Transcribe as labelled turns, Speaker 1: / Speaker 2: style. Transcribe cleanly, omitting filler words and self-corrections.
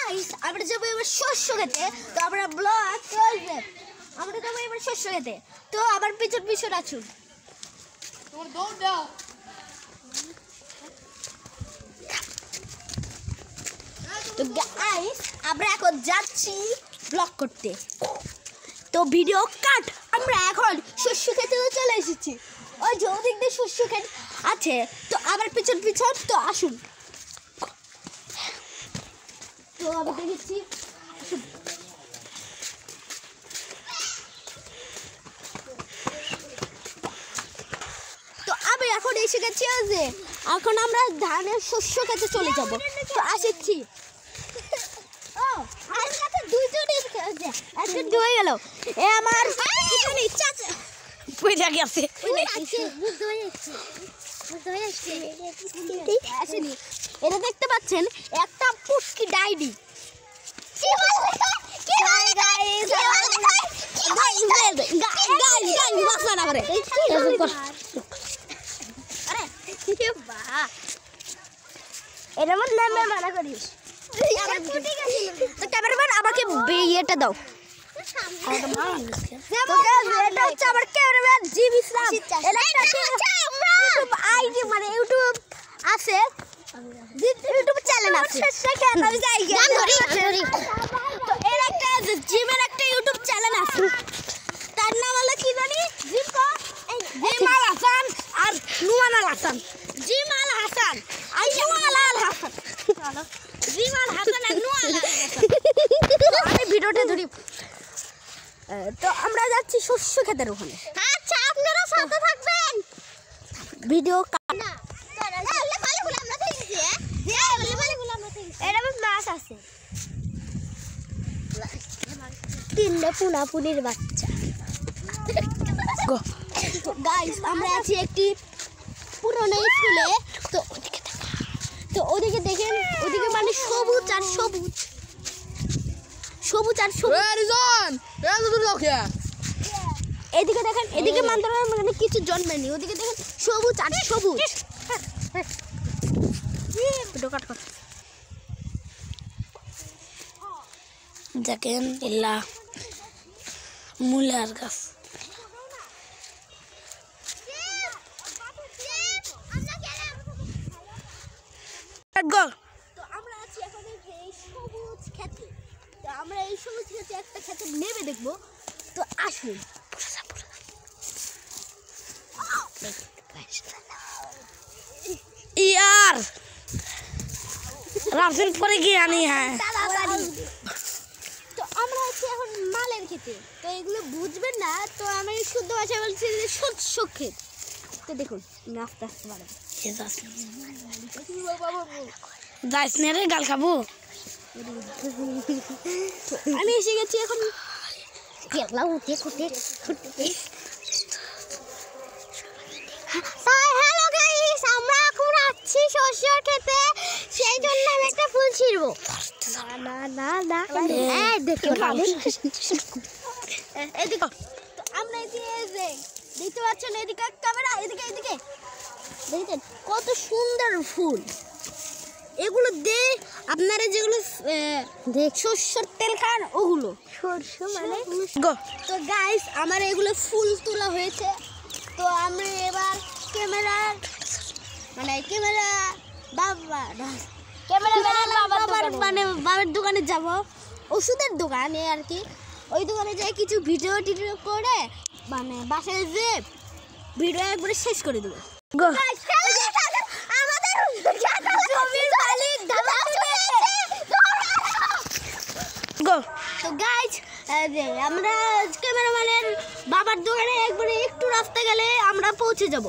Speaker 1: Guys আমরা যাবো এবার শস্য খেতে। তো আমরা ব্লগ চলবে, আমরা যাবো এবার শস্য খেতে। তো আবার পিছন পিছন আছুন। তো গাইস আমরা এখন যাচ্ছি ব্লগ করতে। তো ভিডিও কাট। আমরা এখন শস্য খেতে চলে এসেছি। ওই যে ওদিক দিয়ে শস্য খেত আছে। তো আবার পিছন পিছন তো আসুন। তো আমি দেখেছি তো আমি এখন এসে গেছি যে এখন আমরা ধানের শস্য খেতে চলে যাব। তো আসছি। ও আমার কাছে দুইজনই আছে, একজন হয়ে গেল। এ আমার পিছনে চাচা কইরা গেছে, বুঝতে হয়েছে আসেনি। এটা দেখতে পাচ্ছেন একটা পুষ্কি ডাইনি। ক্যামেরাম্যান আমাকে ইয়েটা দাও। মানে ইউটিউব আছে, ইউটিউব চ্যানেল আছে। তো এর একটা জিমের একটা ইউটিউব চ্যানেল আছে, তার নাম হলো কি জানি, জিমাল হাসান আর নুমানাল হাসান। জিমাল হাসান আর নুমানাল হাসান, জিমাল হাসান আর নুমানাল হাসান। আমি ভিডিওটা ধরি। তো আমরা যাচ্ছি শস্য ক্ষেতের ওখানে। আচ্ছা আপনারা সাথে থাকবেন। ভিডিও মাছ আছে, তিনটা পুনাপুনির বাচ্চা। গাইস আমরা আছি একটি পুরনো স্কুলে। তো ওদিকে দেখেন, ওদিকে মানে সবুজ আর সবুজ, সবুজ আর সবুজ। এদিকে দেখেন, এদিকে মানে কিছু জন্মেনি। ওদিকে দেখেন সবুজ আর সবুজ। দেখেন এলা মূলার গাছ। তো আমরা আছি এখন এই সবুজ ক্ষেতে। তো আমরা এই সবুজ ক্ষেতে একটা ক্ষেতে নেমে দেখবো। তো আসুন। यार राफिल पर गया नहीं है। তো আমরা আছি এখন মালের খেতে। তো এগুলো বুঝবেন না, তো আমি শুদ্ধ ভাষায় বলছি যে শস্য ক্ষেত। তো দেখুন আস্তে আস্তে বাড়ে যাইস না রে, গাল খাবো। আমি এসে গেছি এখন। হ্যালো গাইস, আমরা এখন আছি শস্য খেতে। সেই জন্য আমি একটা ফুল ছিড়বো। আমরা দেখতে পাচ্ছেন এদিকে ক্যামেরা, এদিকে এদিকে দেখেন কত সুন্দর ফুল। এগুলো আপনারা যেগুলো সর্ষের তেল খান ওগুলো সর্ষ মানে। তো গাইস আমার এগুলো ফুল তোলা হয়েছে। তো আমরা এবার বাবার দোকানে যাব, ওষুধের দোকানে আর কি। ওই দোকানে যাই কিছু ভিডিও টিডিও করে মানে বাসায় যে ভিডিও একবারে শেষ করে দেবো। তো গাইস আমরা ক্যামেরাম্যানের বাবার দোকানে একবারে একটু রাস্তা গেলে আমরা পৌঁছে যাব।